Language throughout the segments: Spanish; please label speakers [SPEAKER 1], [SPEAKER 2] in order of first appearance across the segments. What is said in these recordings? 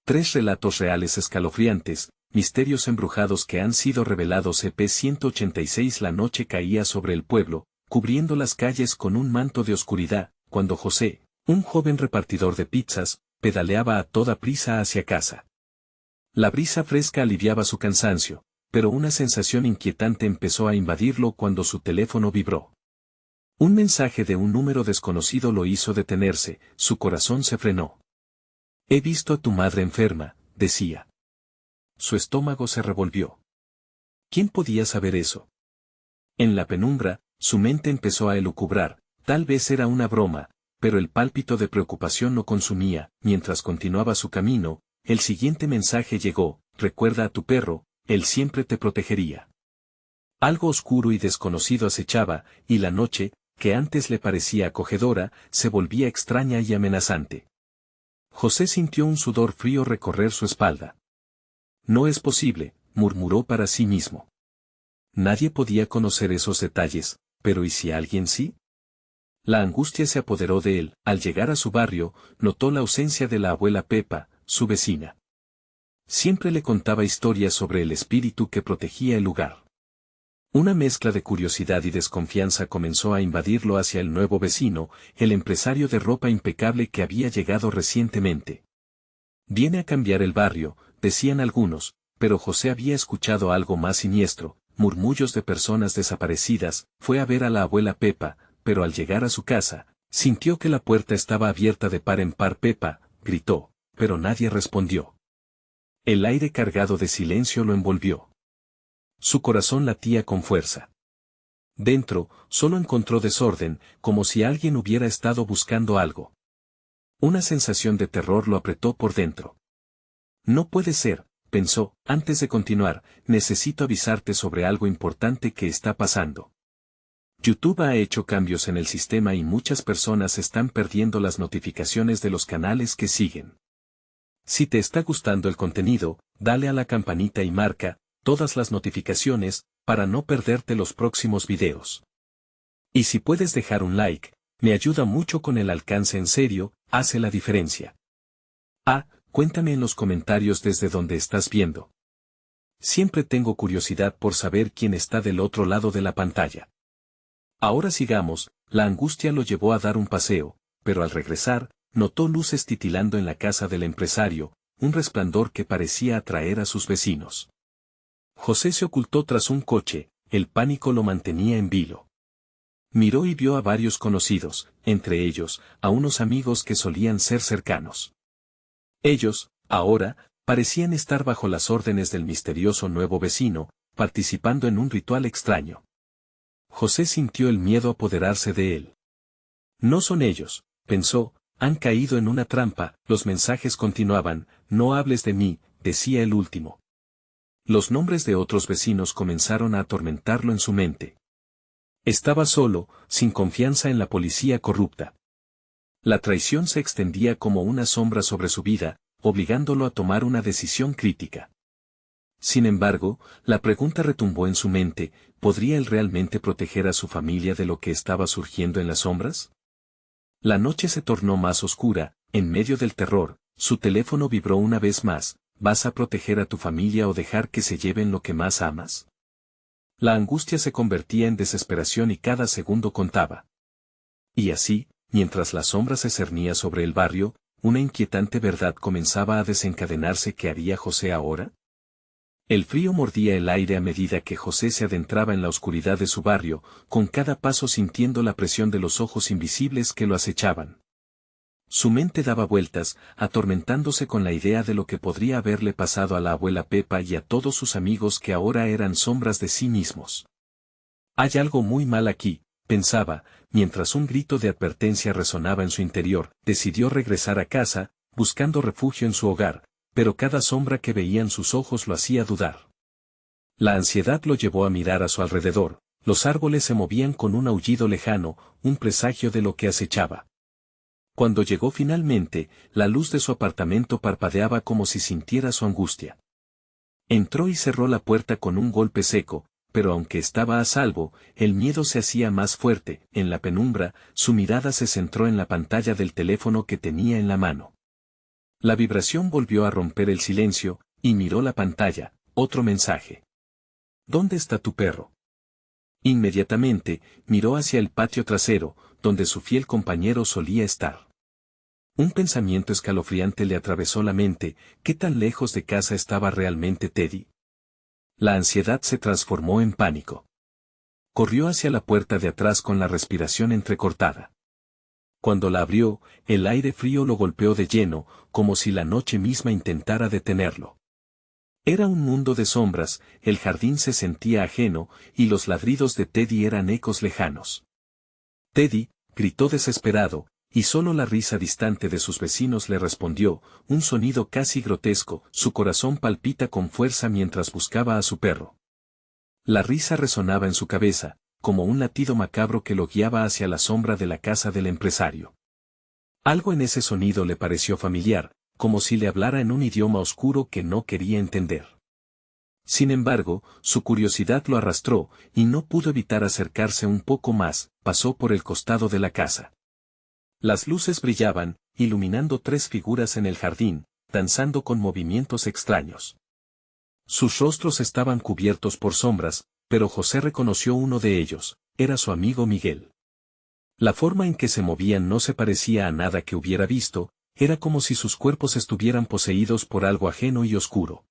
[SPEAKER 1] 3 relatos reales escalofriantes, misterios embrujados que han sido revelados. EP 186. La noche caía sobre el pueblo, cubriendo las calles con un manto de oscuridad, cuando José, un joven repartidor de pizzas, pedaleaba a toda prisa hacia casa. La brisa fresca aliviaba su cansancio, pero una sensación inquietante empezó a invadirlo cuando su teléfono vibró. Un mensaje de un número desconocido lo hizo detenerse, su corazón se frenó. He visto a tu madre enferma, decía. Su estómago se revolvió. ¿Quién podía saber eso? En la penumbra, su mente empezó a elucubrar, tal vez era una broma, pero el pálpito de preocupación lo consumía. Mientras continuaba su camino, el siguiente mensaje llegó: recuerda a tu perro, él siempre te protegería. Algo oscuro y desconocido acechaba, y la noche, que antes le parecía acogedora, se volvía extraña y amenazante. José sintió un sudor frío recorrer su espalda. No es posible, murmuró para sí mismo. Nadie podía conocer esos detalles, pero ¿y si alguien sí? La angustia se apoderó de él. Al llegar a su barrio, notó la ausencia de la abuela Pepa, su vecina. Siempre le contaba historias sobre el espíritu que protegía el lugar. Una mezcla de curiosidad y desconfianza comenzó a invadirlo hacia el nuevo vecino, el empresario de ropa impecable que había llegado recientemente. Viene a cambiar el barrio, decían algunos, pero José había escuchado algo más siniestro, murmullos de personas desaparecidas. Fue a ver a la abuela Pepa, pero al llegar a su casa, sintió que la puerta estaba abierta de par en par. Pepa, gritó, pero nadie respondió. El aire cargado de silencio lo envolvió. Su corazón latía con fuerza. Dentro, solo encontró desorden, como si alguien hubiera estado buscando algo. Una sensación de terror lo apretó por dentro. No puede ser, pensó. Antes de continuar, necesito avisarte sobre algo importante que está pasando. YouTube ha hecho cambios en el sistema y muchas personas están perdiendo las notificaciones de los canales que siguen. Si te está gustando el contenido, dale a la campanita y marca todas las notificaciones, para no perderte los próximos videos. Y si puedes dejar un like, me ayuda mucho con el alcance. En serio, hace la diferencia. Cuéntame en los comentarios desde donde estás viendo. Siempre tengo curiosidad por saber quién está del otro lado de la pantalla. Ahora sigamos. La angustia lo llevó a dar un paseo, pero al regresar, notó luces titilando en la casa del empresario, un resplandor que parecía atraer a sus vecinos. José se ocultó tras un coche, el pánico lo mantenía en vilo. Miró y vio a varios conocidos, entre ellos, a unos amigos que solían ser cercanos. Ellos, ahora, parecían estar bajo las órdenes del misterioso nuevo vecino, participando en un ritual extraño. José sintió el miedo apoderarse de él. No son ellos, pensó, han caído en una trampa. Los mensajes continuaban: no hables de mí, decía el último. Los nombres de otros vecinos comenzaron a atormentarlo en su mente. Estaba solo, sin confianza en la policía corrupta. La traición se extendía como una sombra sobre su vida, obligándolo a tomar una decisión crítica. Sin embargo, la pregunta retumbó en su mente: ¿podría él realmente proteger a su familia de lo que estaba surgiendo en las sombras? La noche se tornó más oscura. En medio del terror, su teléfono vibró una vez más. ¿Vas a proteger a tu familia o dejar que se lleven lo que más amas? La angustia se convertía en desesperación y cada segundo contaba. Y así, mientras la sombra se cernía sobre el barrio, una inquietante verdad comenzaba a desencadenarse. ¿Qué haría José ahora? El frío mordía el aire a medida que José se adentraba en la oscuridad de su barrio, con cada paso sintiendo la presión de los ojos invisibles que lo acechaban. Su mente daba vueltas, atormentándose con la idea de lo que podría haberle pasado a la abuela Pepa y a todos sus amigos que ahora eran sombras de sí mismos. Hay algo muy mal aquí, pensaba, mientras un grito de advertencia resonaba en su interior. Decidió regresar a casa, buscando refugio en su hogar, pero cada sombra que veían sus ojos lo hacía dudar. La ansiedad lo llevó a mirar a su alrededor. Los árboles se movían con un aullido lejano, un presagio de lo que acechaba. Cuando llegó finalmente, la luz de su apartamento parpadeaba como si sintiera su angustia. Entró y cerró la puerta con un golpe seco, pero aunque estaba a salvo, el miedo se hacía más fuerte. En la penumbra, su mirada se centró en la pantalla del teléfono que tenía en la mano. La vibración volvió a romper el silencio, y miró la pantalla, otro mensaje. ¿Dónde está tu perro? Inmediatamente, miró hacia el patio trasero, donde su fiel compañero solía estar. Un pensamiento escalofriante le atravesó la mente: ¿qué tan lejos de casa estaba realmente Teddy? La ansiedad se transformó en pánico. Corrió hacia la puerta de atrás con la respiración entrecortada. Cuando la abrió, el aire frío lo golpeó de lleno, como si la noche misma intentara detenerlo. Era un mundo de sombras, el jardín se sentía ajeno, y los ladridos de Teddy eran ecos lejanos. Teddy, gritó desesperado, y solo la risa distante de sus vecinos le respondió, un sonido casi grotesco. Su corazón palpita con fuerza mientras buscaba a su perro. La risa resonaba en su cabeza, como un latido macabro que lo guiaba hacia la sombra de la casa del empresario. Algo en ese sonido le pareció familiar, como si le hablara en un idioma oscuro que no quería entender. Sin embargo, su curiosidad lo arrastró, y no pudo evitar acercarse un poco más. Pasó por el costado de la casa. Las luces brillaban, iluminando 3 figuras en el jardín, danzando con movimientos extraños. Sus rostros estaban cubiertos por sombras, pero José reconoció uno de ellos: era su amigo Miguel. La forma en que se movían no se parecía a nada que hubiera visto, era como si sus cuerpos estuvieran poseídos por algo ajeno y oscuro.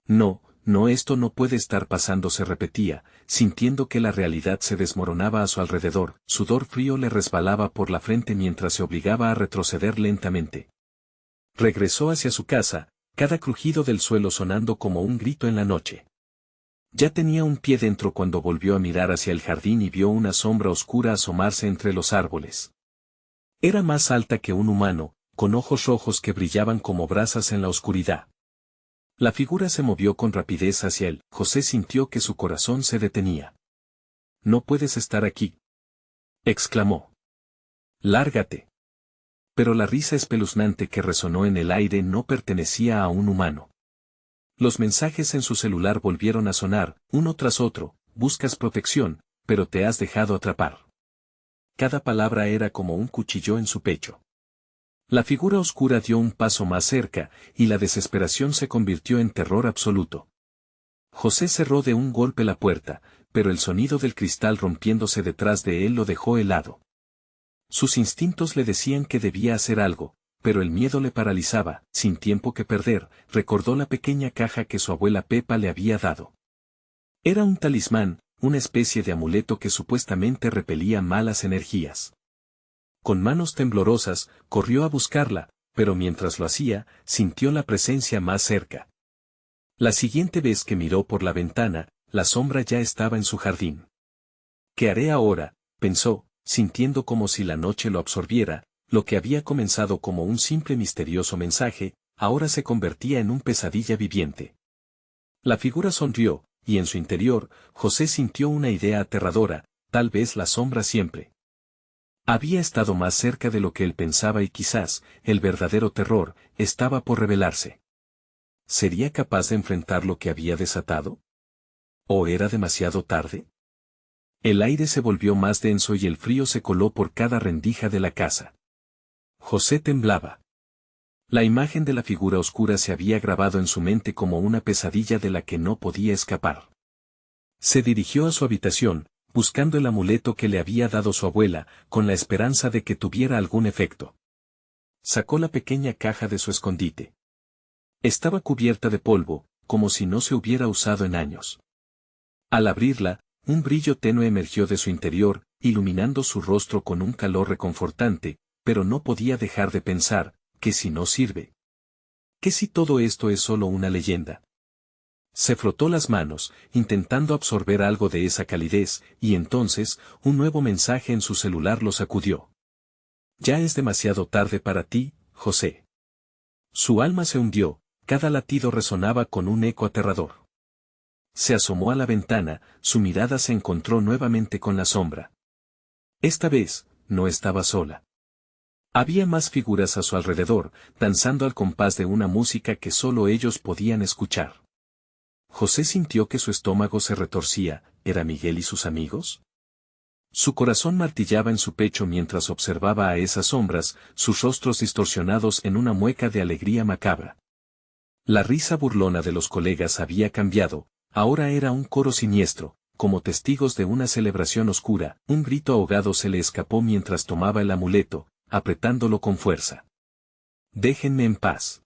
[SPEAKER 1] No, esto no puede estar pasando, se repetía, sintiendo que la realidad se desmoronaba a su alrededor. Sudor frío le resbalaba por la frente mientras se obligaba a retroceder lentamente. Regresó hacia su casa, cada crujido del suelo sonando como un grito en la noche. Ya tenía un pie dentro cuando volvió a mirar hacia el jardín y vio una sombra oscura asomarse entre los árboles. Era más alta que un humano, con ojos rojos que brillaban como brasas en la oscuridad. La figura se movió con rapidez hacia él. José sintió que su corazón se detenía. «No puedes estar aquí», exclamó. «Lárgate». Pero la risa espeluznante que resonó en el aire no pertenecía a un humano. Los mensajes en su celular volvieron a sonar, uno tras otro: buscas protección, pero te has dejado atrapar. Cada palabra era como un cuchillo en su pecho. La figura oscura dio un paso más cerca, y la desesperación se convirtió en terror absoluto. José cerró de un golpe la puerta, pero el sonido del cristal rompiéndose detrás de él lo dejó helado. Sus instintos le decían que debía hacer algo, pero el miedo le paralizaba. Sin tiempo que perder, recordó la pequeña caja que su abuela Pepa le había dado. Era un talismán, una especie de amuleto que supuestamente repelía malas energías. Con manos temblorosas, corrió a buscarla, pero mientras lo hacía, sintió la presencia más cerca. La siguiente vez que miró por la ventana, la sombra ya estaba en su jardín. ¿Qué haré ahora?, pensó, sintiendo como si la noche lo absorbiera. Lo que había comenzado como un simple misterioso mensaje, ahora se convertía en una pesadilla viviente. La figura sonrió, y en su interior, José sintió una idea aterradora: tal vez la sombra siempre había estado más cerca de lo que él pensaba, y quizás el verdadero terror estaba por revelarse. ¿Sería capaz de enfrentar lo que había desatado? ¿O era demasiado tarde? El aire se volvió más denso y el frío se coló por cada rendija de la casa. José temblaba. La imagen de la figura oscura se había grabado en su mente como una pesadilla de la que no podía escapar. Se dirigió a su habitación, buscando el amuleto que le había dado su abuela, con la esperanza de que tuviera algún efecto. Sacó la pequeña caja de su escondite. Estaba cubierta de polvo, como si no se hubiera usado en años. Al abrirla, un brillo tenue emergió de su interior, iluminando su rostro con un calor reconfortante, pero no podía dejar de pensar: ¿qué si no sirve? ¿Qué si todo esto es solo una leyenda? Se frotó las manos, intentando absorber algo de esa calidez, y entonces, un nuevo mensaje en su celular lo sacudió. «Ya es demasiado tarde para ti, José». Su alma se hundió, cada latido resonaba con un eco aterrador. Se asomó a la ventana, su mirada se encontró nuevamente con la sombra. Esta vez, no estaba sola. Había más figuras a su alrededor, danzando al compás de una música que solo ellos podían escuchar. José sintió que su estómago se retorcía. ¿Era Miguel y sus amigos? Su corazón martillaba en su pecho mientras observaba a esas sombras, sus rostros distorsionados en una mueca de alegría macabra. La risa burlona de los colegas había cambiado, ahora era un coro siniestro, como testigos de una celebración oscura. Un grito ahogado se le escapó mientras tomaba el amuleto, apretándolo con fuerza. «Déjenme en paz.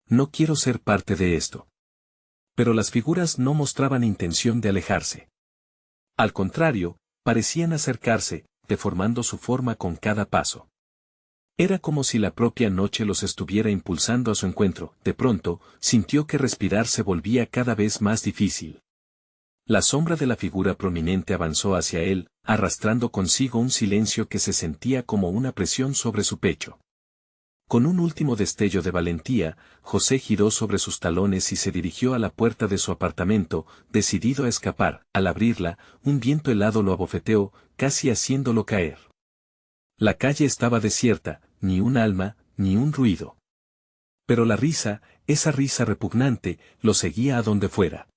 [SPEAKER 1] No quiero ser parte de esto». Pero las figuras no mostraban intención de alejarse. Al contrario, parecían acercarse, deformando su forma con cada paso. Era como si la propia noche los estuviera impulsando a su encuentro. De pronto, sintió que respirar se volvía cada vez más difícil. La sombra de la figura prominente avanzó hacia él, arrastrando consigo un silencio que se sentía como una presión sobre su pecho. Con un último destello de valentía, José giró sobre sus talones y se dirigió a la puerta de su apartamento, decidido a escapar. Al abrirla, un viento helado lo abofeteó, casi haciéndolo caer. La calle estaba desierta, ni un alma, ni un ruido. Pero la risa, esa risa repugnante, lo seguía a donde fuera.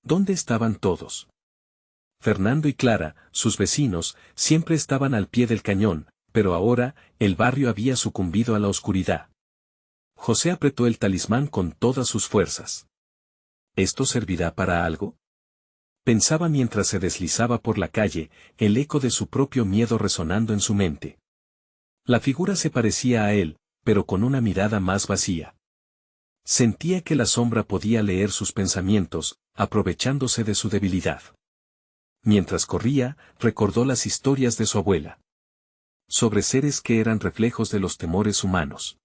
[SPEAKER 1] ¿Dónde estaban todos? Fernando y Clara, sus vecinos, siempre estaban al pie del cañón, pero ahora, el barrio había sucumbido a la oscuridad. José apretó el talismán con todas sus fuerzas. ¿Esto servirá para algo? Pensaba mientras se deslizaba por la calle, el eco de su propio miedo resonando en su mente. La figura se parecía a él, pero con una mirada más vacía. Sentía que la sombra podía leer sus pensamientos, aprovechándose de su debilidad. Mientras corría, recordó las historias de su abuela. Sobre seres que eran reflejos de los temores humanos.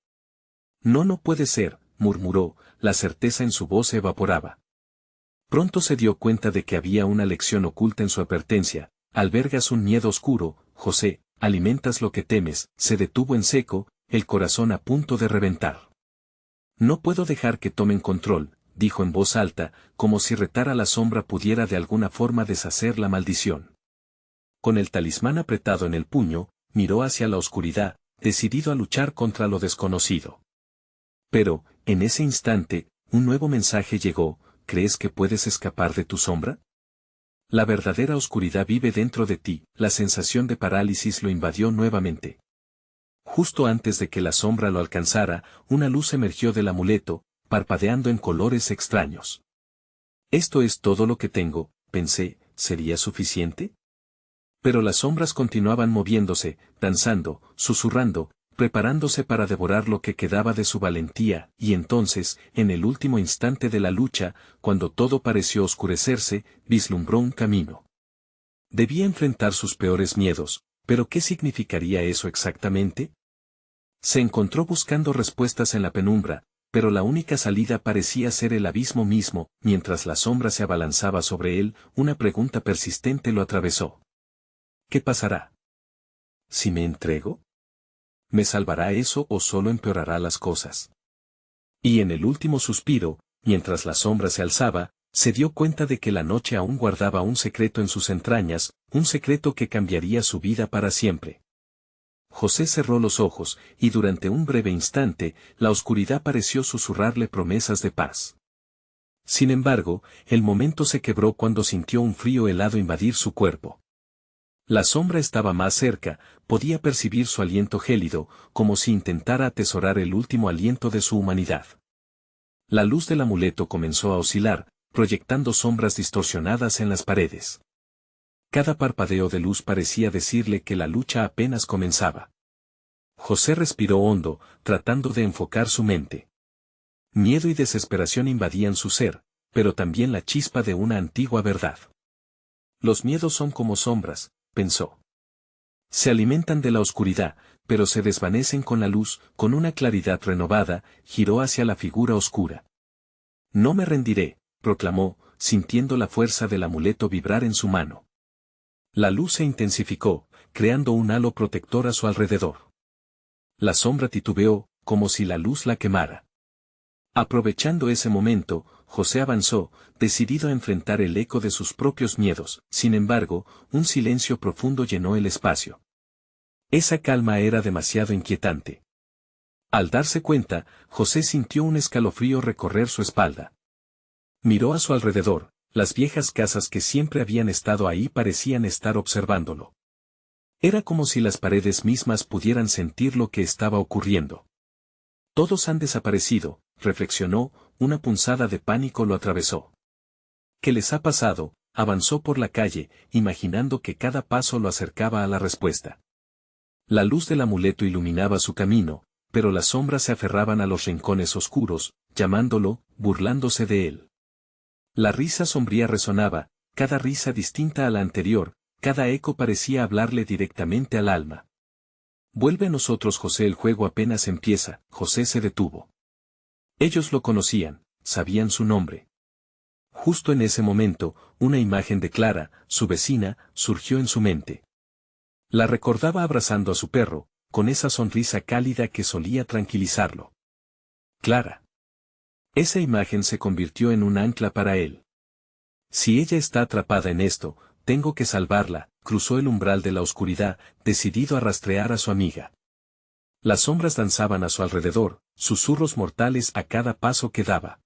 [SPEAKER 1] No puede ser, murmuró, la certeza en su voz se evaporaba. Pronto se dio cuenta de que había una lección oculta en su advertencia. Albergas un miedo oscuro, José, alimentas lo que temes. Se detuvo en seco, el corazón a punto de reventar. No puedo dejar que tomen control, dijo en voz alta, como si retar a la sombra pudiera de alguna forma deshacer la maldición. Con el talismán apretado en el puño, miró hacia la oscuridad, decidido a luchar contra lo desconocido. Pero, en ese instante, un nuevo mensaje llegó. ¿Crees que puedes escapar de tu sombra? La verdadera oscuridad vive dentro de ti. La sensación de parálisis lo invadió nuevamente. Justo antes de que la sombra lo alcanzara, una luz emergió del amuleto, parpadeando en colores extraños. Esto es todo lo que tengo, pensé, ¿sería suficiente? Pero las sombras continuaban moviéndose, danzando, susurrando, preparándose para devorar lo que quedaba de su valentía, y entonces, en el último instante de la lucha, cuando todo pareció oscurecerse, vislumbró un camino. Debía enfrentar sus peores miedos, pero ¿qué significaría eso exactamente? Se encontró buscando respuestas en la penumbra, pero la única salida parecía ser el abismo mismo. Mientras la sombra se abalanzaba sobre él, una pregunta persistente lo atravesó. ¿Qué pasará? ¿Si me entrego? ¿Me salvará eso o solo empeorará las cosas? Y en el último suspiro, mientras la sombra se alzaba, se dio cuenta de que la noche aún guardaba un secreto en sus entrañas, un secreto que cambiaría su vida para siempre. José cerró los ojos, y durante un breve instante, la oscuridad pareció susurrarle promesas de paz. Sin embargo, el momento se quebró cuando sintió un frío helado invadir su cuerpo. La sombra estaba más cerca, podía percibir su aliento gélido, como si intentara atesorar el último aliento de su humanidad. La luz del amuleto comenzó a oscilar, proyectando sombras distorsionadas en las paredes. Cada parpadeo de luz parecía decirle que la lucha apenas comenzaba. José respiró hondo, tratando de enfocar su mente. Miedo y desesperación invadían su ser, pero también la chispa de una antigua verdad. Los miedos son como sombras, pensó. Se alimentan de la oscuridad, pero se desvanecen con la luz. Con una claridad renovada, giró hacia la figura oscura. No me rendiré, proclamó, sintiendo la fuerza del amuleto vibrar en su mano. La luz se intensificó, creando un halo protector a su alrededor. La sombra titubeó, como si la luz la quemara. Aprovechando ese momento, José avanzó, decidido a enfrentar el eco de sus propios miedos. Sin embargo, un silencio profundo llenó el espacio. Esa calma era demasiado inquietante. Al darse cuenta, José sintió un escalofrío recorrer su espalda. Miró a su alrededor, Las viejas casas que siempre habían estado ahí parecían estar observándolo. Era como si las paredes mismas pudieran sentir lo que estaba ocurriendo. Todos han desaparecido, reflexionó, una punzada de pánico lo atravesó. ¿Qué les ha pasado? Avanzó por la calle, imaginando que cada paso lo acercaba a la respuesta. La luz del amuleto iluminaba su camino, pero las sombras se aferraban a los rincones oscuros, llamándolo, burlándose de él. La risa sombría resonaba, cada risa distinta a la anterior, cada eco parecía hablarle directamente al alma. Vuelve a nosotros, José, el juego apenas empieza. José se detuvo. Ellos lo conocían, sabían su nombre. Justo en ese momento, una imagen de Clara, su vecina, surgió en su mente. La recordaba abrazando a su perro, con esa sonrisa cálida que solía tranquilizarlo. Clara. Esa imagen se convirtió en un ancla para él. Si ella está atrapada en esto, tengo que salvarla. Cruzó el umbral de la oscuridad, decidido a rastrear a su amiga. Las sombras danzaban a su alrededor, susurros mortales a cada paso que daba.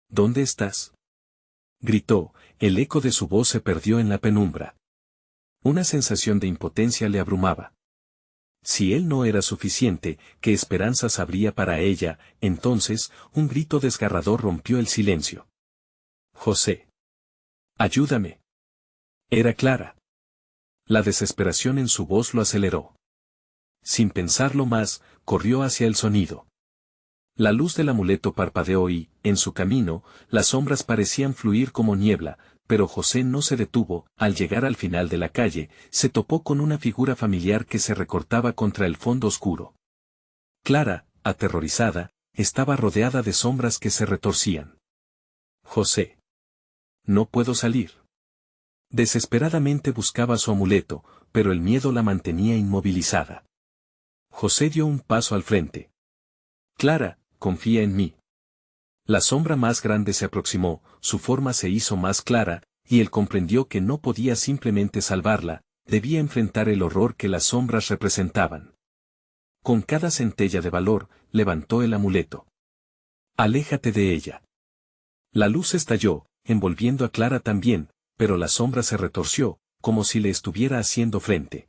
[SPEAKER 1] ¿Dónde estás?, gritó, el eco de su voz se perdió en la penumbra. Una sensación de impotencia le abrumaba. Si él no era suficiente, ¿qué esperanzas habría para ella? Entonces, un grito desgarrador rompió el silencio. José. Ayúdame. Era Clara. La desesperación en su voz lo aceleró. Sin pensarlo más, corrió hacia el sonido. La luz del amuleto parpadeó y, en su camino, las sombras parecían fluir como niebla, pero José no se detuvo. Al llegar al final de la calle, se topó con una figura familiar que se recortaba contra el fondo oscuro. Clara, aterrorizada, estaba rodeada de sombras que se retorcían. José. No puedo salir. Desesperadamente buscaba su amuleto, pero el miedo la mantenía inmovilizada. José dio un paso al frente. Clara, confía en mí. La sombra más grande se aproximó, su forma se hizo más clara, y él comprendió que no podía simplemente salvarla, debía enfrentar el horror que las sombras representaban. Con cada centella de valor, levantó el amuleto. Aléjate de ella. La luz estalló, envolviendo a Clara también, pero la sombra se retorció, como si le estuviera haciendo frente.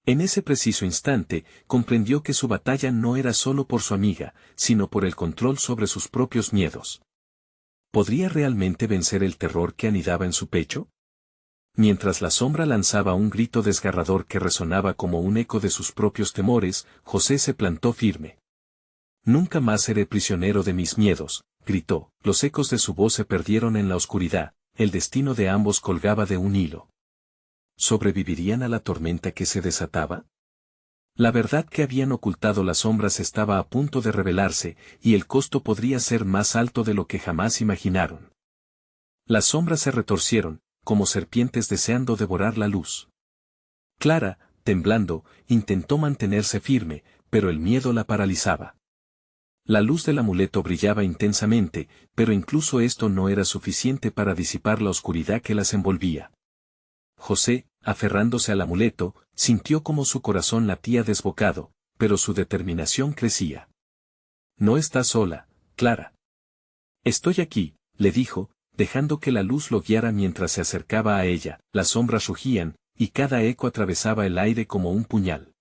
[SPEAKER 1] En ese preciso instante, comprendió que su batalla no era solo por su amiga, sino por el control sobre sus propios miedos. ¿Podría realmente vencer el terror que anidaba en su pecho? Mientras la sombra lanzaba un grito desgarrador que resonaba como un eco de sus propios temores, José se plantó firme. Nunca más seré prisionero de mis miedos, gritó. Los ecos de su voz se perdieron en la oscuridad, el destino de ambos colgaba de un hilo. ¿Sobrevivirían a la tormenta que se desataba? La verdad que habían ocultado las sombras estaba a punto de revelarse, y el costo podría ser más alto de lo que jamás imaginaron. Las sombras se retorcieron, como serpientes deseando devorar la luz. Clara, temblando, intentó mantenerse firme, pero el miedo la paralizaba. La luz del amuleto brillaba intensamente, pero incluso esto no era suficiente para disipar la oscuridad que las envolvía. José, aferrándose al amuleto, sintió como su corazón latía desbocado, pero su determinación crecía. No estás sola, Clara. Estoy aquí, le dijo, dejando que la luz lo guiara mientras se acercaba a ella. Las sombras rugían, y cada eco atravesaba el aire como un puñal.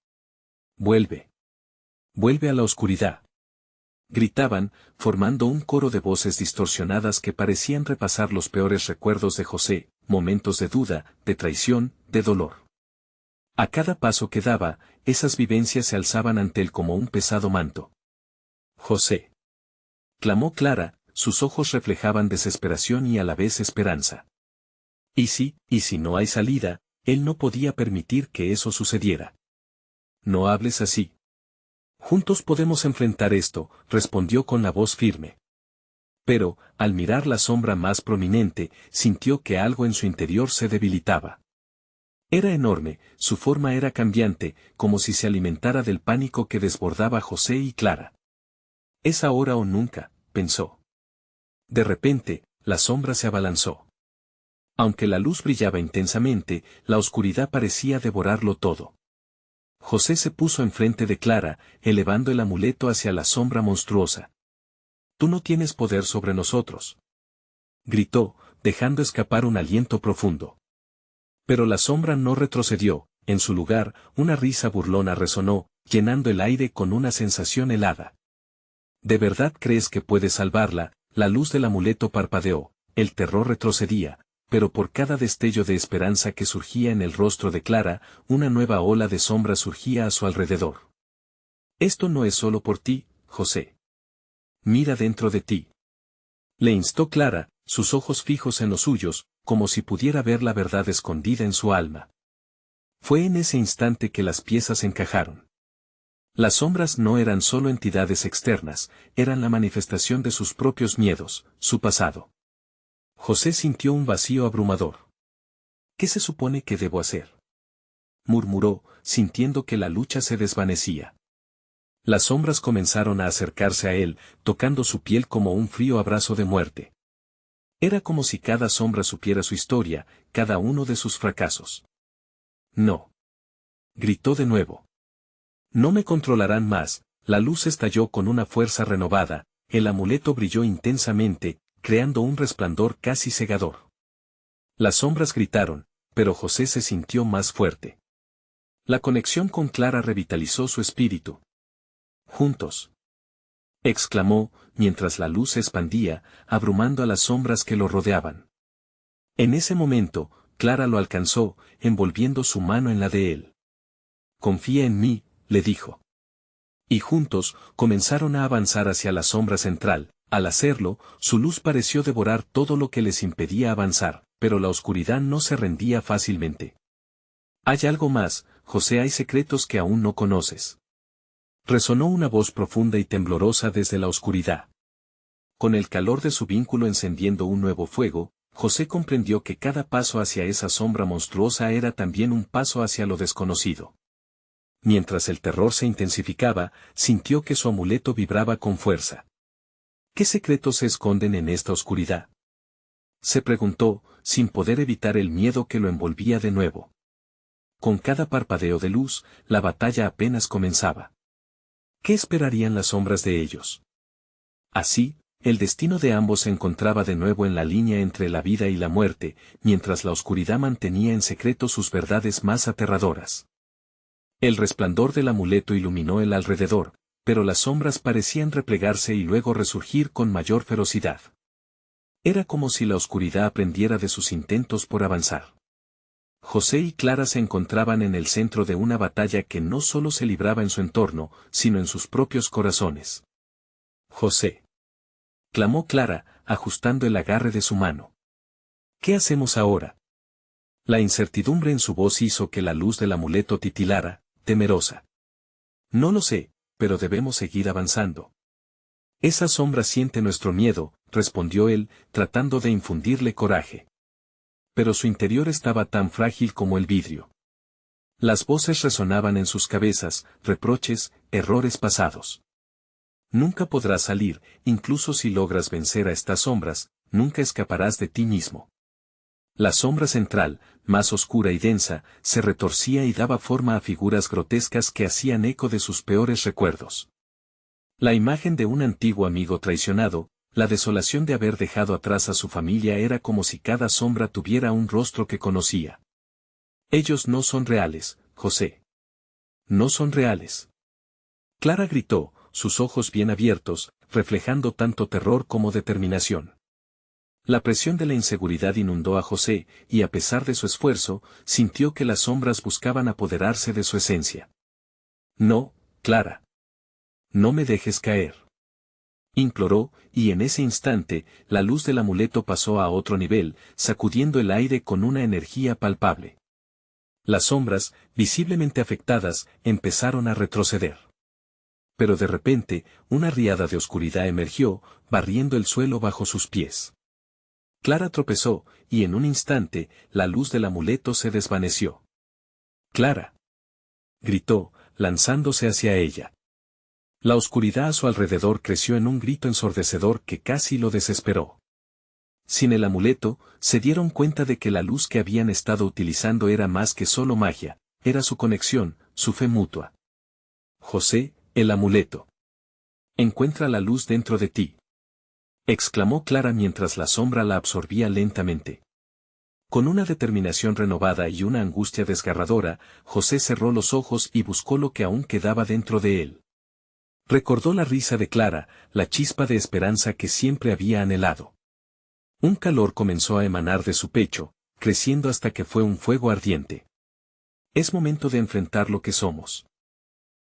[SPEAKER 1] Vuelve. Vuelve a la oscuridad. Gritaban, formando un coro de voces distorsionadas que parecían repasar los peores recuerdos de José, momentos de duda, de traición, de dolor. A cada paso que daba, esas vivencias se alzaban ante él como un pesado manto. José. Clamó Clara, sus ojos reflejaban desesperación y a la vez esperanza. Y si no hay salida, él no podía permitir que eso sucediera. No hables así. Juntos podemos enfrentar esto, respondió con la voz firme. Pero, al mirar la sombra más prominente, sintió que algo en su interior se debilitaba. Era enorme, su forma era cambiante, como si se alimentara del pánico que desbordaba a José y Clara. Es ahora o nunca, pensó. De repente, la sombra se abalanzó. Aunque la luz brillaba intensamente, la oscuridad parecía devorarlo todo. José se puso enfrente de Clara, elevando el amuleto hacia la sombra monstruosa. Tú no tienes poder sobre nosotros. Gritó, dejando escapar un aliento profundo. Pero la sombra no retrocedió, en su lugar, una risa burlona resonó, llenando el aire con una sensación helada. ¿De verdad crees que puedes salvarla? La luz del amuleto parpadeó, el terror retrocedía, pero por cada destello de esperanza que surgía en el rostro de Clara, una nueva ola de sombra surgía a su alrededor. Esto no es solo por ti, José. Mira dentro de ti. Le instó Clara, sus ojos fijos en los suyos, como si pudiera ver la verdad escondida en su alma. Fue en ese instante que las piezas encajaron. Las sombras no eran solo entidades externas, eran la manifestación de sus propios miedos, su pasado. José sintió un vacío abrumador. ¿Qué se supone que debo hacer?, murmuró, sintiendo que la lucha se desvanecía. Las sombras comenzaron a acercarse a él, tocando su piel como un frío abrazo de muerte. Era como si cada sombra supiera su historia, cada uno de sus fracasos. No. Gritó de nuevo. No me controlarán más. La luz estalló con una fuerza renovada, el amuleto brilló intensamente, creando un resplandor casi cegador. Las sombras gritaron, pero José se sintió más fuerte. La conexión con Clara revitalizó su espíritu. Juntos, exclamó, mientras la luz se expandía, abrumando a las sombras que lo rodeaban. En ese momento, Clara lo alcanzó, envolviendo su mano en la de él. Confía en mí, le dijo. Y juntos, comenzaron a avanzar hacia la sombra central. Al hacerlo, su luz pareció devorar todo lo que les impedía avanzar, pero la oscuridad no se rendía fácilmente. Hay algo más, José, hay secretos que aún no conoces. Resonó una voz profunda y temblorosa desde la oscuridad. Con el calor de su vínculo encendiendo un nuevo fuego, José comprendió que cada paso hacia esa sombra monstruosa era también un paso hacia lo desconocido. Mientras el terror se intensificaba, sintió que su amuleto vibraba con fuerza. ¿Qué secretos se esconden en esta oscuridad?, se preguntó, sin poder evitar el miedo que lo envolvía de nuevo. Con cada parpadeo de luz, la batalla apenas comenzaba. ¿Qué esperarían las sombras de ellos? Así, el destino de ambos se encontraba de nuevo en la línea entre la vida y la muerte, mientras la oscuridad mantenía en secreto sus verdades más aterradoras. El resplandor del amuleto iluminó el alrededor, pero las sombras parecían replegarse y luego resurgir con mayor ferocidad. Era como si la oscuridad aprendiera de sus intentos por avanzar. José y Clara se encontraban en el centro de una batalla que no solo se libraba en su entorno, sino en sus propios corazones. José, clamó Clara, ajustando el agarre de su mano. ¿Qué hacemos ahora? La incertidumbre en su voz hizo que la luz del amuleto titilara, temerosa. No lo sé, pero debemos seguir avanzando. Esa sombra siente nuestro miedo, respondió él, tratando de infundirle coraje. Pero su interior estaba tan frágil como el vidrio. Las voces resonaban en sus cabezas, reproches, errores pasados. Nunca podrás salir, incluso si logras vencer a estas sombras, nunca escaparás de ti mismo. La sombra central, más oscura y densa, se retorcía y daba forma a figuras grotescas que hacían eco de sus peores recuerdos. La imagen de un antiguo amigo traicionado, la desolación de haber dejado atrás a su familia era como si cada sombra tuviera un rostro que conocía. Ellos no son reales, José. No son reales. Clara gritó, sus ojos bien abiertos, reflejando tanto terror como determinación. La presión de la inseguridad inundó a José, y a pesar de su esfuerzo, sintió que las sombras buscaban apoderarse de su esencia. No, Clara. No me dejes caer. Imploró, y en ese instante, la luz del amuleto pasó a otro nivel, sacudiendo el aire con una energía palpable. Las sombras, visiblemente afectadas, empezaron a retroceder. Pero de repente, una riada de oscuridad emergió, barriendo el suelo bajo sus pies. Clara tropezó, y en un instante, la luz del amuleto se desvaneció. ¡Clara!, gritó, lanzándose hacia ella. La oscuridad a su alrededor creció en un grito ensordecedor que casi lo desesperó. Sin el amuleto, se dieron cuenta de que la luz que habían estado utilizando era más que solo magia, era su conexión, su fe mutua. José, el amuleto. Encuentra la luz dentro de ti. exclamó Clara mientras la sombra la absorbía lentamente. Con una determinación renovada y una angustia desgarradora, José cerró los ojos y buscó lo que aún quedaba dentro de él. Recordó la risa de Clara, la chispa de esperanza que siempre había anhelado. Un calor comenzó a emanar de su pecho, creciendo hasta que fue un fuego ardiente. Es momento de enfrentar lo que somos.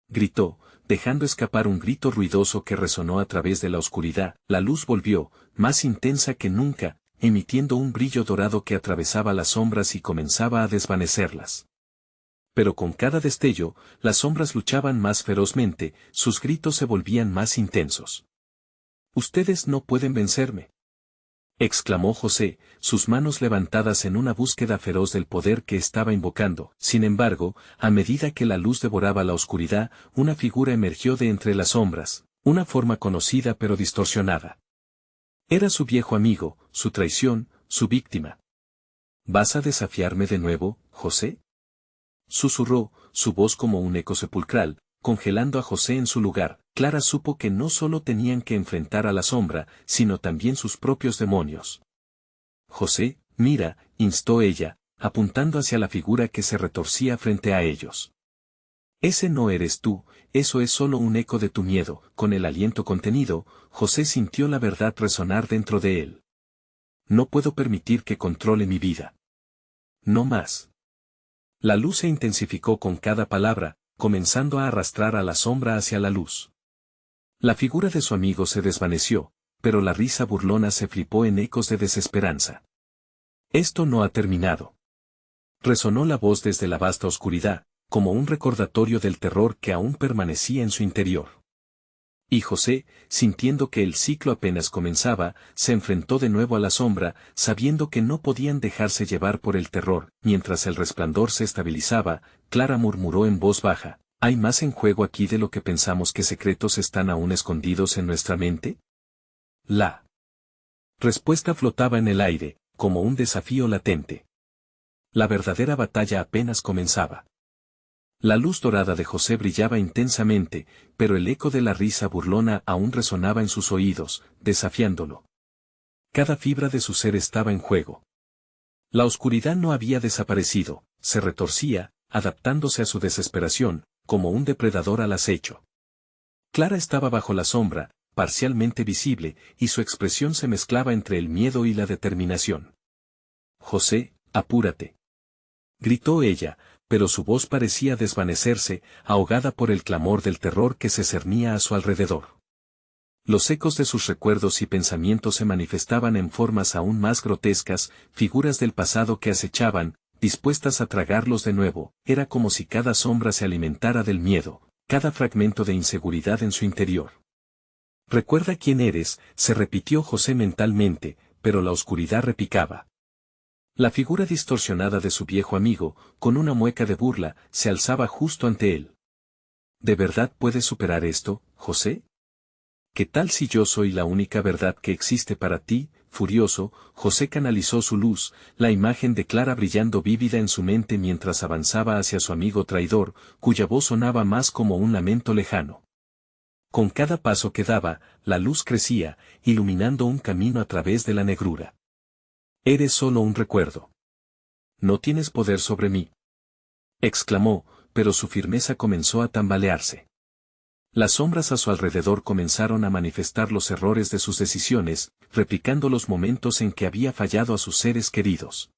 [SPEAKER 1] Gritó, dejando escapar un grito ruidoso que resonó a través de la oscuridad. La luz volvió, más intensa que nunca, emitiendo un brillo dorado que atravesaba las sombras y comenzaba a desvanecerlas. Pero con cada destello, las sombras luchaban más ferozmente, sus gritos se volvían más intensos. «Ustedes no pueden vencerme», exclamó José, sus manos levantadas en una búsqueda feroz del poder que estaba invocando. Sin embargo, a medida que la luz devoraba la oscuridad, una figura emergió de entre las sombras, una forma conocida pero distorsionada. Era su viejo amigo, su traición, su víctima. «¿Vas a desafiarme de nuevo, José?», susurró, su voz como un eco sepulcral, congelando a José en su lugar. Clara supo que no solo tenían que enfrentar a la sombra, sino también sus propios demonios. «José, mira», instó ella, apuntando hacia la figura que se retorcía frente a ellos. «Ese no eres tú, eso es solo un eco de tu miedo». Con el aliento contenido, José sintió la verdad resonar dentro de él. «No puedo permitir que controle mi vida. No más». La luz se intensificó con cada palabra, comenzando a arrastrar a la sombra hacia la luz. La figura de su amigo se desvaneció, pero la risa burlona se flipó en ecos de desesperanza. «Esto no ha terminado». Resonó la voz desde la vasta oscuridad, como un recordatorio del terror que aún permanecía en su interior. Y José, sintiendo que el ciclo apenas comenzaba, se enfrentó de nuevo a la sombra, sabiendo que no podían dejarse llevar por el terror. Mientras el resplandor se estabilizaba, Clara murmuró en voz baja: «¿Hay más en juego aquí de lo que pensamos? ¿Qué secretos están aún escondidos en nuestra mente?». La respuesta flotaba en el aire, como un desafío latente. La verdadera batalla apenas comenzaba. La luz dorada de José brillaba intensamente, pero el eco de la risa burlona aún resonaba en sus oídos, desafiándolo. Cada fibra de su ser estaba en juego. La oscuridad no había desaparecido, se retorcía, adaptándose a su desesperación, como un depredador al acecho. Clara estaba bajo la sombra, parcialmente visible, y su expresión se mezclaba entre el miedo y la determinación. «José, apúrate», gritó ella, pero su voz parecía desvanecerse, ahogada por el clamor del terror que se cernía a su alrededor. Los ecos de sus recuerdos y pensamientos se manifestaban en formas aún más grotescas, figuras del pasado que acechaban, dispuestas a tragarlos de nuevo. Era como si cada sombra se alimentara del miedo, cada fragmento de inseguridad en su interior. «Recuerda quién eres», se repitió José mentalmente, pero la oscuridad repicaba. La figura distorsionada de su viejo amigo, con una mueca de burla, se alzaba justo ante él. «¿De verdad puedes superar esto, José? ¿Qué tal si yo soy la única verdad que existe para ti?». Furioso, José canalizó su luz, la imagen de Clara brillando vívida en su mente mientras avanzaba hacia su amigo traidor, cuya voz sonaba más como un lamento lejano. Con cada paso que daba, la luz crecía, iluminando un camino a través de la negrura. «Eres solo un recuerdo. No tienes poder sobre mí», exclamó, pero su firmeza comenzó a tambalearse. Las sombras a su alrededor comenzaron a manifestar los errores de sus decisiones, replicando los momentos en que había fallado a sus seres queridos.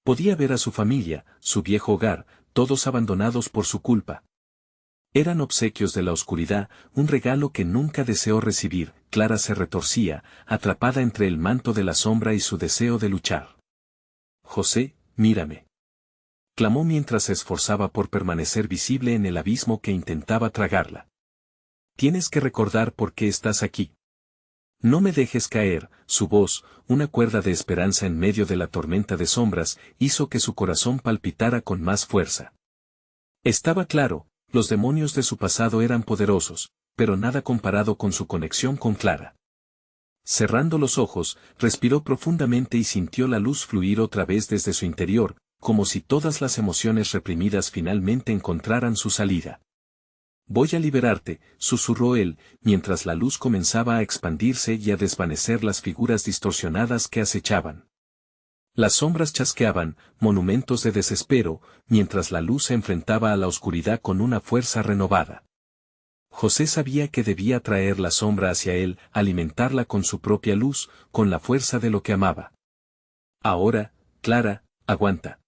[SPEAKER 1] Podía ver a su familia, su viejo hogar, todos abandonados por su culpa. Eran obsequios de la oscuridad, un regalo que nunca deseó recibir. Clara se retorcía, atrapada entre el manto de la sombra y su deseo de luchar. «José, mírame», clamó mientras se esforzaba por permanecer visible en el abismo que intentaba tragarla. «Tienes que recordar por qué estás aquí. No me dejes caer». Su voz, una cuerda de esperanza en medio de la tormenta de sombras, hizo que su corazón palpitara con más fuerza. Estaba claro, los demonios de su pasado eran poderosos, pero nada comparado con su conexión con Clara. Cerrando los ojos, respiró profundamente y sintió la luz fluir otra vez desde su interior, como si todas las emociones reprimidas finalmente encontraran su salida. Voy a liberarte, susurró él, mientras la luz comenzaba a expandirse y a desvanecer las figuras distorsionadas que acechaban. Las sombras chasqueaban, monumentos de desespero, mientras la luz se enfrentaba a la oscuridad con una fuerza renovada. José sabía que debía traer la sombra hacia él, alimentarla con su propia luz, con la fuerza de lo que amaba. Ahora, Clara, aguanta.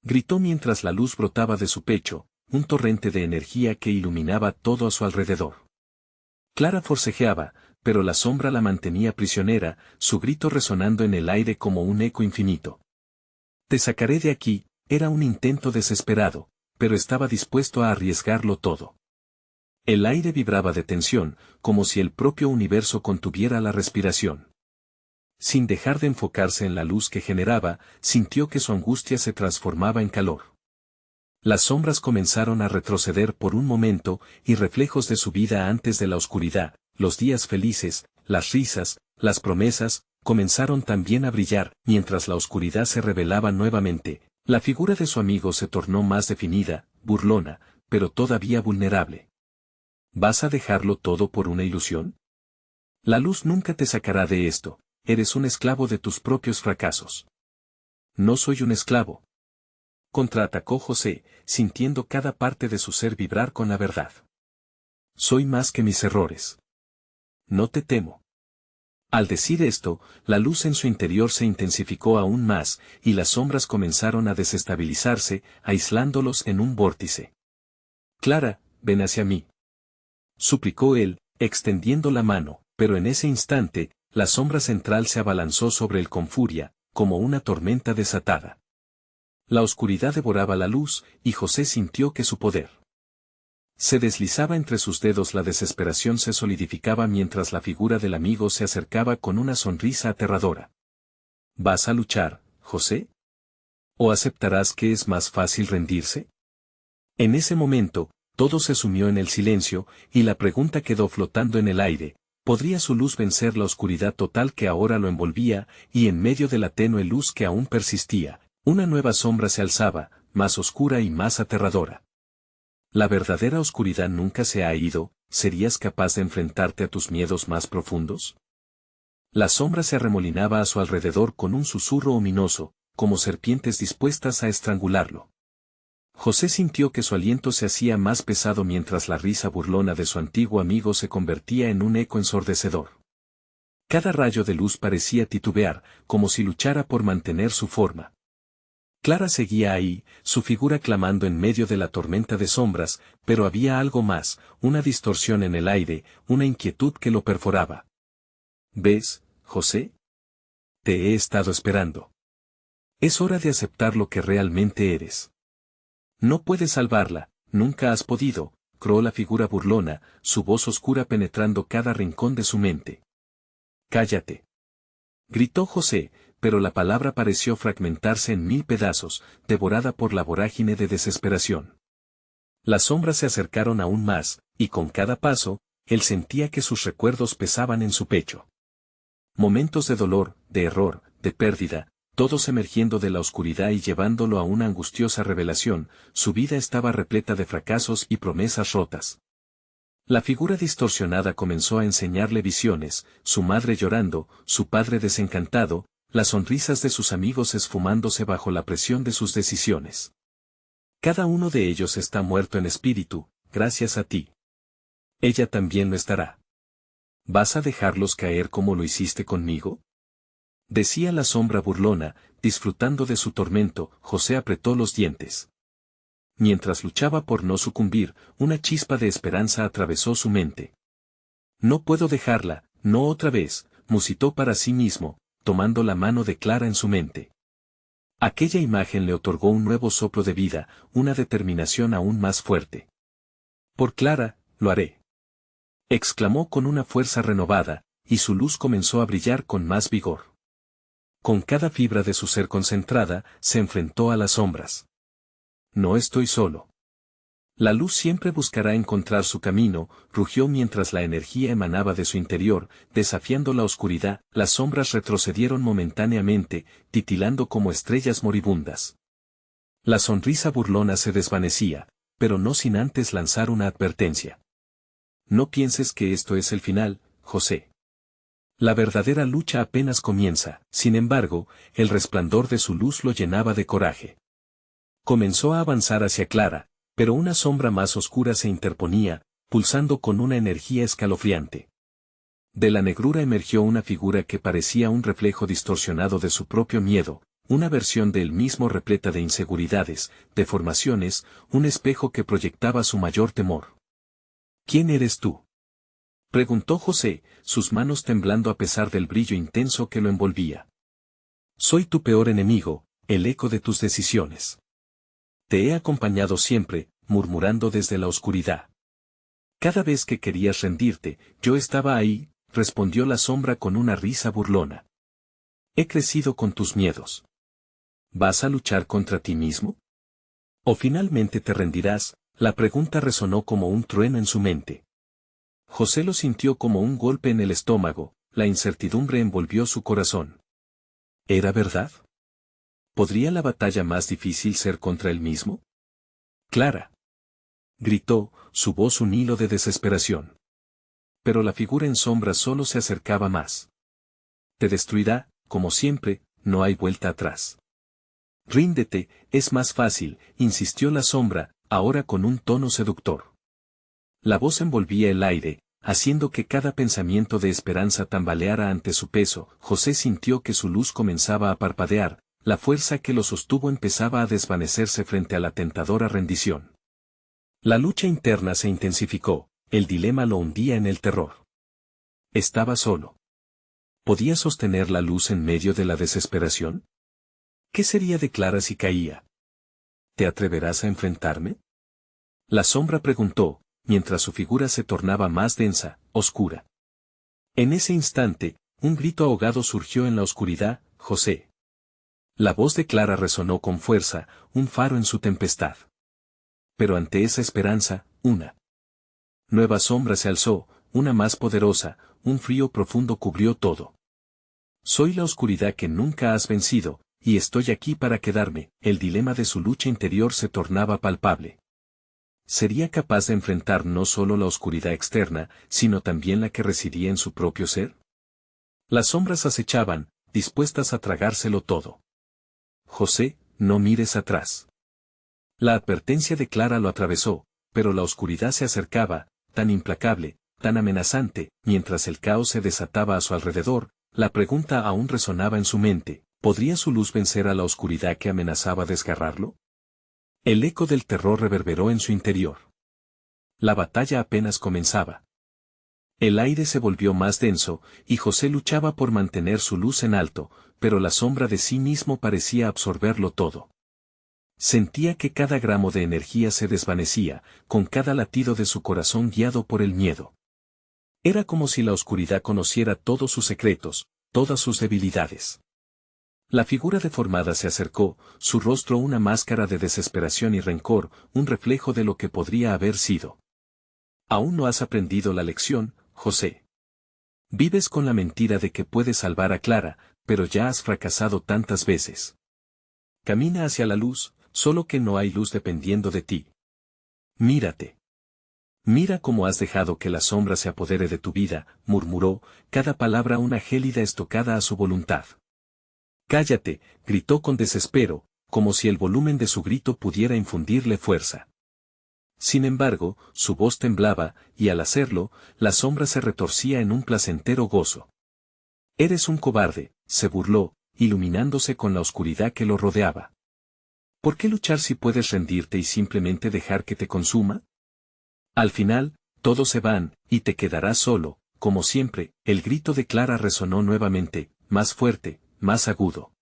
[SPEAKER 1] Gritó mientras la luz brotaba de su pecho, un torrente de energía que iluminaba todo a su alrededor. Clara forcejeaba, pero la sombra la mantenía prisionera, su grito resonando en el aire como un eco infinito. Te sacaré de aquí, era un intento desesperado, pero estaba dispuesto a arriesgarlo todo. El aire vibraba de tensión, como si el propio universo contuviera la respiración. Sin dejar de enfocarse en la luz que generaba, sintió que su angustia se transformaba en calor. Las sombras comenzaron a retroceder por un momento, y reflejos de su vida antes de la oscuridad, los días felices, las risas, las promesas, comenzaron también a brillar, mientras la oscuridad se revelaba nuevamente. La figura de su amigo se tornó más definida, burlona, pero todavía vulnerable. ¿Vas a dejarlo todo por una ilusión? La luz nunca te sacará de esto, eres un esclavo de tus propios fracasos. No soy un esclavo. Contraatacó José, sintiendo cada parte de su ser vibrar con la verdad. Soy más que mis errores. No te temo. Al decir esto, la luz en su interior se intensificó aún más, y las sombras comenzaron a desestabilizarse, aislándolos en un vórtice. Clara, ven hacia mí. Suplicó él, extendiendo la mano, pero en ese instante, la sombra central se abalanzó sobre él con furia, como una tormenta desatada. La oscuridad devoraba la luz, y José sintió que su poder se deslizaba entre sus dedos. La desesperación se solidificaba mientras la figura del amigo se acercaba con una sonrisa aterradora. ¿Vas a luchar, José? ¿O aceptarás que es más fácil rendirse? En ese momento, todo se sumió en el silencio, y la pregunta quedó flotando en el aire: ¿podría su luz vencer la oscuridad total que ahora lo envolvía? Y en medio de la tenue luz que aún persistía, una nueva sombra se alzaba, más oscura y más aterradora. La verdadera oscuridad nunca se ha ido. ¿Serías capaz de enfrentarte a tus miedos más profundos? La sombra se arremolinaba a su alrededor con un susurro ominoso, como serpientes dispuestas a estrangularlo. José sintió que su aliento se hacía más pesado mientras la risa burlona de su antiguo amigo se convertía en un eco ensordecedor. Cada rayo de luz parecía titubear, como si luchara por mantener su forma. Clara seguía ahí, su figura clamando en medio de la tormenta de sombras, pero había algo más, una distorsión en el aire, una inquietud que lo perforaba. ¿Ves, José? Te he estado esperando. Es hora de aceptar lo que realmente eres. No puedes salvarla, nunca has podido, croó la figura burlona, su voz oscura penetrando cada rincón de su mente. Cállate. Gritó José, pero la palabra pareció fragmentarse en 1000 pedazos, devorada por la vorágine de desesperación. Las sombras se acercaron aún más, y con cada paso, él sentía que sus recuerdos pesaban en su pecho. Momentos de dolor, de error, de pérdida, todos emergiendo de la oscuridad y llevándolo a una angustiosa revelación. Su vida estaba repleta de fracasos y promesas rotas. La figura distorsionada comenzó a enseñarle visiones, su madre llorando, su padre desencantado, las sonrisas de sus amigos esfumándose bajo la presión de sus decisiones. Cada uno de ellos está muerto en espíritu, gracias a ti. Ella también lo estará. ¿Vas a dejarlos caer como lo hiciste conmigo? Decía la sombra burlona, disfrutando de su tormento. José apretó los dientes. Mientras luchaba por no sucumbir, una chispa de esperanza atravesó su mente. No puedo dejarla, no otra vez, musitó para sí mismo, tomando la mano de Clara en su mente. Aquella imagen le otorgó un nuevo soplo de vida, una determinación aún más fuerte. Por Clara, lo haré. Exclamó con una fuerza renovada, y su luz comenzó a brillar con más vigor. Con cada fibra de su ser concentrada, se enfrentó a las sombras. No estoy solo. La luz siempre buscará encontrar su camino, rugió mientras la energía emanaba de su interior, desafiando la oscuridad. Las sombras retrocedieron momentáneamente, titilando como estrellas moribundas. La sonrisa burlona se desvanecía, pero no sin antes lanzar una advertencia. No pienses que esto es el final, José. La verdadera lucha apenas comienza. Sin embargo, el resplandor de su luz lo llenaba de coraje. Comenzó a avanzar hacia Clara, pero una sombra más oscura se interponía, pulsando con una energía escalofriante. De la negrura emergió una figura que parecía un reflejo distorsionado de su propio miedo, una versión de él mismo repleta de inseguridades, deformaciones, un espejo que proyectaba su mayor temor. ¿Quién eres tú?, preguntó José, sus manos temblando a pesar del brillo intenso que lo envolvía. Soy tu peor enemigo, el eco de tus decisiones. Te he acompañado siempre, murmurando desde la oscuridad. Cada vez que querías rendirte, yo estaba ahí, respondió la sombra con una risa burlona. He crecido con tus miedos. ¿Vas a luchar contra ti mismo? ¿O finalmente te rendirás? La pregunta resonó como un trueno en su mente. José lo sintió como un golpe en el estómago, la incertidumbre envolvió su corazón. ¿Era verdad? ¿Podría la batalla más difícil ser contra él mismo? Clara, gritó, su voz un hilo de desesperación. Pero la figura en sombra solo se acercaba más. Te destruirá, como siempre, no hay vuelta atrás. Ríndete, es más fácil, insistió la sombra, ahora con un tono seductor. La voz envolvía el aire, haciendo que cada pensamiento de esperanza tambaleara ante su peso. José sintió que su luz comenzaba a parpadear, la fuerza que lo sostuvo empezaba a desvanecerse frente a la tentadora rendición. La lucha interna se intensificó, el dilema lo hundía en el terror. Estaba solo. ¿Podía sostener la luz en medio de la desesperación? ¿Qué sería de Clara si caía? ¿Te atreverás a enfrentarme?, la sombra preguntó, mientras su figura se tornaba más densa, oscura. En ese instante, un grito ahogado surgió en la oscuridad: José. La voz de Clara resonó con fuerza, un faro en su tempestad. Pero ante esa esperanza, una nueva sombra se alzó, una más poderosa, un frío profundo cubrió todo. Soy la oscuridad que nunca has vencido, y estoy aquí para quedarme. El dilema de su lucha interior se tornaba palpable. ¿Sería capaz de enfrentar no solo la oscuridad externa, sino también la que residía en su propio ser? Las sombras acechaban, dispuestas a tragárselo todo. José, no mires atrás. La advertencia de Clara lo atravesó, pero la oscuridad se acercaba, tan implacable, tan amenazante, mientras el caos se desataba a su alrededor. La pregunta aún resonaba en su mente: ¿podría su luz vencer a la oscuridad que amenazaba desgarrarlo? El eco del terror reverberó en su interior. La batalla apenas comenzaba. El aire se volvió más denso, y José luchaba por mantener su luz en alto, pero la sombra de sí mismo parecía absorberlo todo. Sentía que cada gramo de energía se desvanecía, con cada latido de su corazón guiado por el miedo. Era como si la oscuridad conociera todos sus secretos, todas sus debilidades. La figura deformada se acercó, su rostro una máscara de desesperación y rencor, un reflejo de lo que podría haber sido. Aún no has aprendido la lección, José. Vives con la mentira de que puedes salvar a Clara, pero ya has fracasado tantas veces. Camina hacia la luz, solo que no hay luz dependiendo de ti. Mírate. Mira cómo has dejado que la sombra se apodere de tu vida, murmuró, cada palabra una gélida estocada a su voluntad. Cállate, gritó con desespero, como si el volumen de su grito pudiera infundirle fuerza. Sin embargo, su voz temblaba, y al hacerlo, la sombra se retorcía en un placentero gozo. Eres un cobarde, se burló, iluminándose con la oscuridad que lo rodeaba. ¿Por qué luchar si puedes rendirte y simplemente dejar que te consuma? Al final, todos se van, y te quedarás solo, como siempre. El grito de Clara resonó nuevamente, más fuerte, más agudo.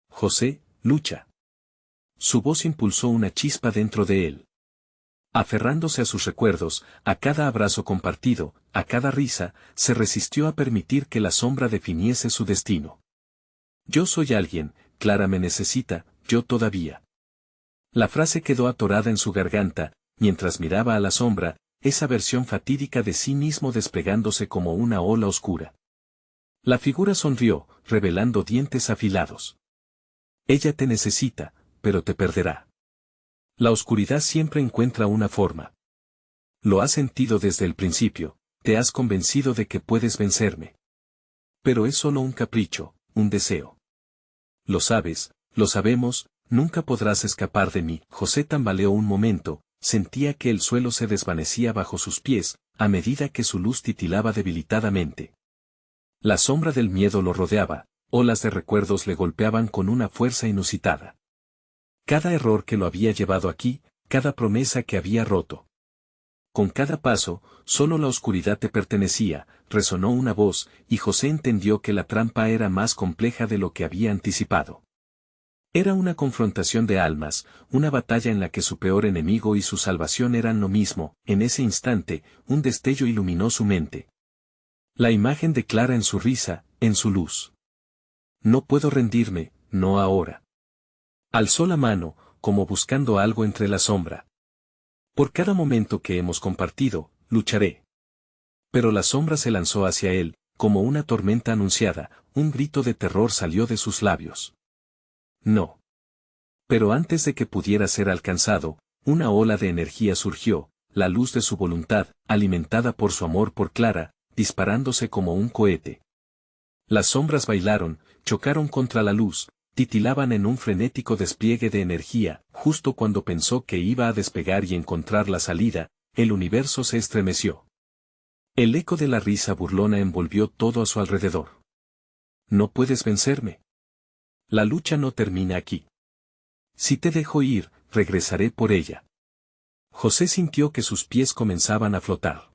[SPEAKER 1] José, lucha. Su voz impulsó una chispa dentro de él. Aferrándose a sus recuerdos, a cada abrazo compartido, a cada risa, se resistió a permitir que la sombra definiese su destino. Yo soy alguien, Clara me necesita, yo todavía. La frase quedó atorada en su garganta, mientras miraba a la sombra, esa versión fatídica de sí mismo desplegándose como una ola oscura. La figura sonrió, revelando dientes afilados. Ella te necesita, pero te perderá. La oscuridad siempre encuentra una forma. Lo has sentido desde el principio, te has convencido de que puedes vencerme. Pero es solo un capricho, un deseo. Lo sabes, lo sabemos, nunca podrás escapar de mí. José tambaleó un momento, sentía que el suelo se desvanecía bajo sus pies, a medida que su luz titilaba debilitadamente. La sombra del miedo lo rodeaba, olas de recuerdos le golpeaban con una fuerza inusitada. Cada error que lo había llevado aquí, cada promesa que había roto. Con cada paso, solo la oscuridad te pertenecía, resonó una voz, y José entendió que la trampa era más compleja de lo que había anticipado. Era una confrontación de almas, una batalla en la que su peor enemigo y su salvación eran lo mismo. En ese instante, un destello iluminó su mente. La imagen de Clara en su risa, en su luz. No puedo rendirme, no ahora. Alzó la mano, como buscando algo entre la sombra. Por cada momento que hemos compartido, lucharé. Pero la sombra se lanzó hacia él, como una tormenta anunciada, un grito de terror salió de sus labios. No. Pero antes de que pudiera ser alcanzado, una ola de energía surgió, la luz de su voluntad, alimentada por su amor por Clara, disparándose como un cohete. Las sombras bailaron, chocaron contra la luz, titilaban en un frenético despliegue de energía. Justo cuando pensó que iba a despegar y encontrar la salida, el universo se estremeció. El eco de la risa burlona envolvió todo a su alrededor. No puedes vencerme. La lucha no termina aquí. Si te dejo ir, regresaré por ella. José sintió que sus pies comenzaban a flotar.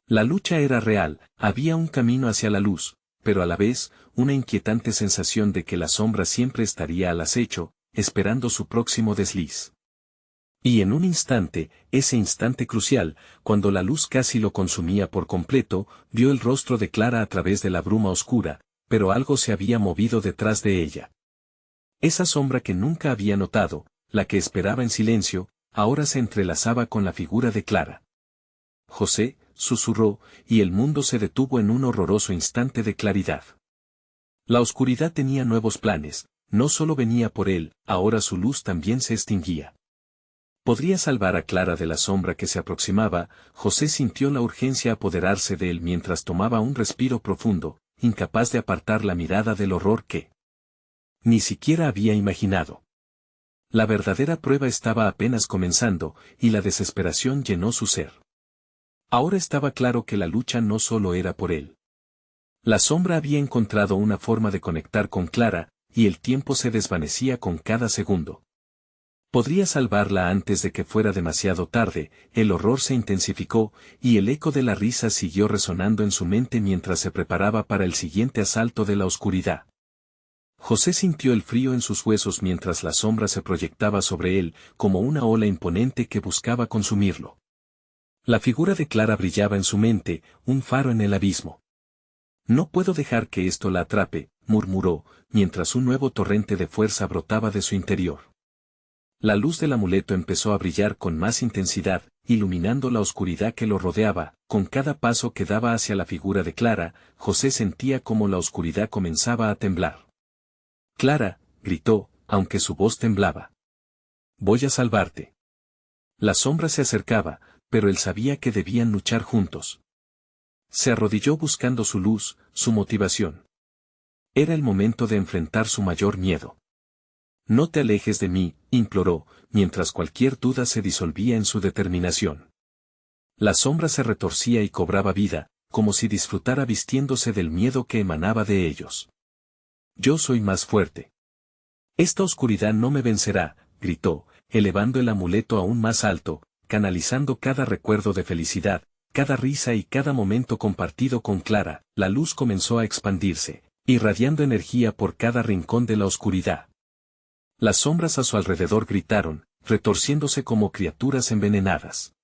[SPEAKER 1] La lucha era real, había un camino hacia la luz, pero a la vez, una inquietante sensación de que la sombra siempre estaría al acecho, esperando su próximo desliz. Y en un instante, ese instante crucial, cuando la luz casi lo consumía por completo, vio el rostro de Clara a través de la bruma oscura, pero algo se había movido detrás de ella. Esa sombra que nunca había notado, la que esperaba en silencio, ahora se entrelazaba con la figura de Clara. José, susurró, y el mundo se detuvo en un horroroso instante de claridad. La oscuridad tenía nuevos planes, no solo venía por él, ahora su luz también se extinguía. ¿Podría salvar a Clara de la sombra que se aproximaba? José sintió la urgencia apoderarse de él mientras tomaba un respiro profundo, incapaz de apartar la mirada del horror que ni siquiera había imaginado. La verdadera prueba estaba apenas comenzando, y la desesperación llenó su ser. Ahora estaba claro que la lucha no solo era por él. La sombra había encontrado una forma de conectar con Clara, y el tiempo se desvanecía con cada segundo. Podría salvarla antes de que fuera demasiado tarde. El horror se intensificó, y el eco de la risa siguió resonando en su mente mientras se preparaba para el siguiente asalto de la oscuridad. José sintió el frío en sus huesos mientras la sombra se proyectaba sobre él, como una ola imponente que buscaba consumirlo. La figura de Clara brillaba en su mente, un faro en el abismo. No puedo dejar que esto la atrape, murmuró, mientras un nuevo torrente de fuerza brotaba de su interior. La luz del amuleto empezó a brillar con más intensidad, iluminando la oscuridad que lo rodeaba. Con cada paso que daba hacia la figura de Clara, José sentía como la oscuridad comenzaba a temblar. Clara, gritó, aunque su voz temblaba. Voy a salvarte. La sombra se acercaba, pero él sabía que debían luchar juntos. Se arrodilló buscando su luz, su motivación. Era el momento de enfrentar su mayor miedo. No te alejes de mí, imploró, mientras cualquier duda se disolvía en su determinación. La sombra se retorcía y cobraba vida, como si disfrutara vistiéndose del miedo que emanaba de ellos. Yo soy más fuerte. Esta oscuridad no me vencerá, gritó, elevando el amuleto aún más alto, canalizando cada recuerdo de felicidad, cada risa y cada momento compartido con Clara. La luz comenzó a expandirse, irradiando energía por cada rincón de la oscuridad. Las sombras a su alrededor gritaron, retorciéndose como criaturas envenenadas.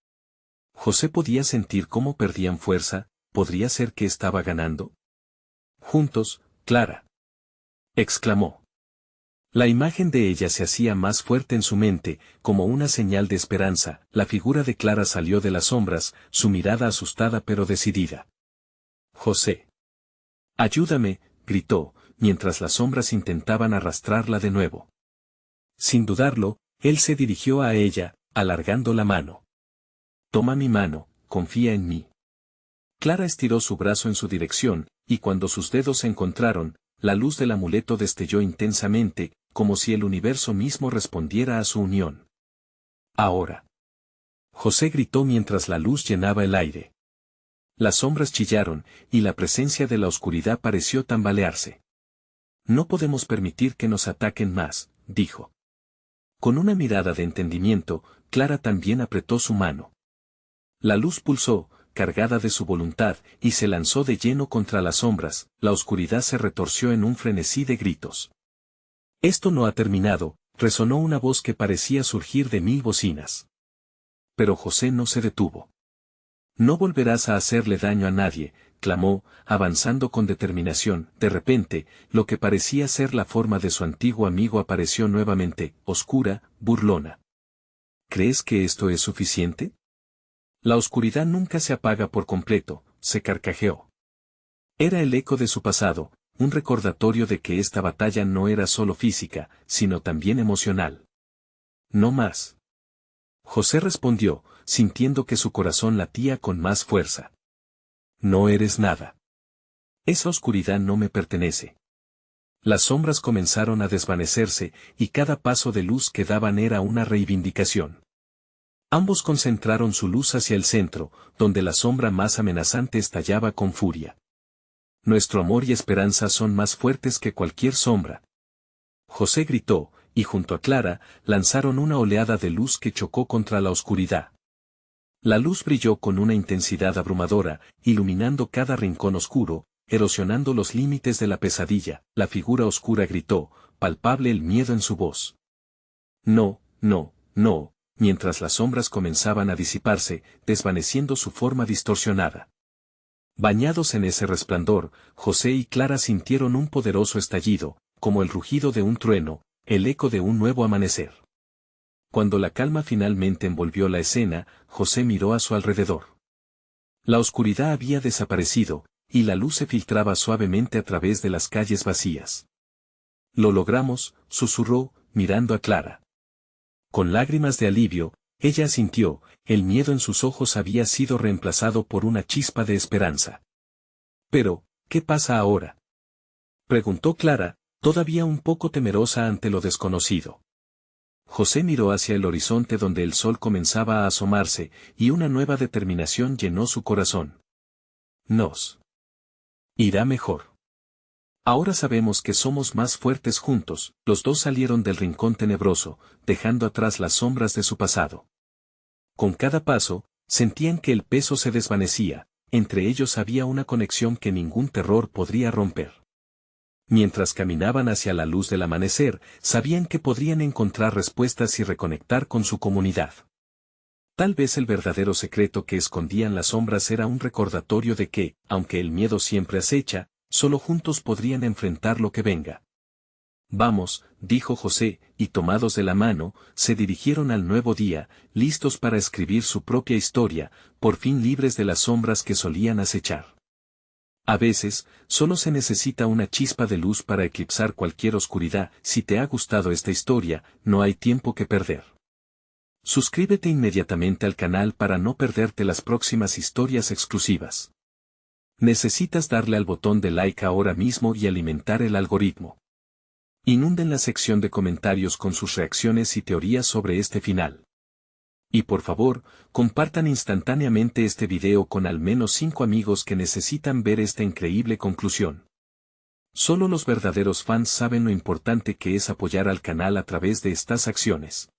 [SPEAKER 1] José podía sentir cómo perdían fuerza. ¿Podría ser que estaba ganando? Juntos, Clara, exclamó. La imagen de ella se hacía más fuerte en su mente, como una señal de esperanza. La figura de Clara salió de las sombras, su mirada asustada pero decidida. José. Ayúdame, gritó, mientras las sombras intentaban arrastrarla de nuevo. Sin dudarlo, Él se dirigió a ella, alargando la mano. Toma mi mano, confía en mí. Clara estiró su brazo en su dirección, y cuando sus dedos se encontraron, la luz del amuleto destelló intensamente, como si el universo mismo respondiera a su unión. Ahora. José gritó mientras la luz llenaba el aire. Las sombras chillaron, y la presencia de la oscuridad pareció tambalearse. No podemos permitir que nos ataquen más, dijo. Con una mirada de entendimiento, Clara también apretó su mano. La luz pulsó, cargada de su voluntad, y se lanzó de lleno contra las sombras. La oscuridad se retorció en un frenesí de gritos. Esto no ha terminado, resonó una voz que parecía surgir de 1000 bocinas. Pero José no se detuvo. No volverás a hacerle daño a nadie, clamó, avanzando con determinación. De repente, lo que parecía ser la forma de su antiguo amigo apareció nuevamente, oscura, burlona. ¿Crees que esto es suficiente? La oscuridad nunca se apaga por completo, se carcajeó. Era el eco de su pasado, un recordatorio de que esta batalla no era solo física, sino también emocional. No más. José respondió, sintiendo que su corazón latía con más fuerza. No eres nada. Esa oscuridad no me pertenece. Las sombras comenzaron a desvanecerse, y cada paso de luz que daban era una reivindicación. Ambos concentraron su luz hacia el centro, donde la sombra más amenazante estallaba con furia. Nuestro amor y esperanza son más fuertes que cualquier sombra. José gritó, y junto a Clara, lanzaron una oleada de luz que chocó contra la oscuridad. La luz brilló con una intensidad abrumadora, iluminando cada rincón oscuro, erosionando los límites de la pesadilla. La figura oscura gritó, palpable el miedo en su voz. No, no, no, mientras las sombras comenzaban a disiparse, desvaneciendo su forma distorsionada. Bañados en ese resplandor, José y Clara sintieron un poderoso estallido, como el rugido de un trueno, el eco de un nuevo amanecer. Cuando la calma finalmente envolvió la escena, José miró a su alrededor. La oscuridad había desaparecido, y la luz se filtraba suavemente a través de las calles vacías. Lo logramos, susurró, mirando a Clara. Con lágrimas de alivio, ella sintió, el miedo en sus ojos había sido reemplazado por una chispa de esperanza. Pero, ¿qué pasa ahora?, preguntó Clara, todavía un poco temerosa ante lo desconocido. José miró hacia el horizonte donde el sol comenzaba a asomarse, y una nueva determinación llenó su corazón. Nos irá mejor. Ahora sabemos que somos más fuertes juntos. Los dos salieron del rincón tenebroso, dejando atrás las sombras de su pasado. Con cada paso, sentían que el peso se desvanecía, entre ellos había una conexión que ningún terror podría romper. Mientras caminaban hacia la luz del amanecer, sabían que podrían encontrar respuestas y reconectar con su comunidad. Tal vez el verdadero secreto que escondían las sombras era un recordatorio de que, aunque el miedo siempre acecha, solo juntos podrían enfrentar lo que venga. Vamos, dijo José, y tomados de la mano, se dirigieron al nuevo día, listos para escribir su propia historia, por fin libres de las sombras que solían acechar. A veces, solo se necesita una chispa de luz para eclipsar cualquier oscuridad. Si te ha gustado esta historia, no hay tiempo que perder. Suscríbete inmediatamente al canal para no perderte las próximas historias exclusivas. Necesitas darle al botón de like ahora mismo y alimentar el algoritmo. Inunden la sección de comentarios con sus reacciones y teorías sobre este final. Y por favor, compartan instantáneamente este video con al menos 5 amigos que necesitan ver esta increíble conclusión. Solo los verdaderos fans saben lo importante que es apoyar al canal a través de estas acciones.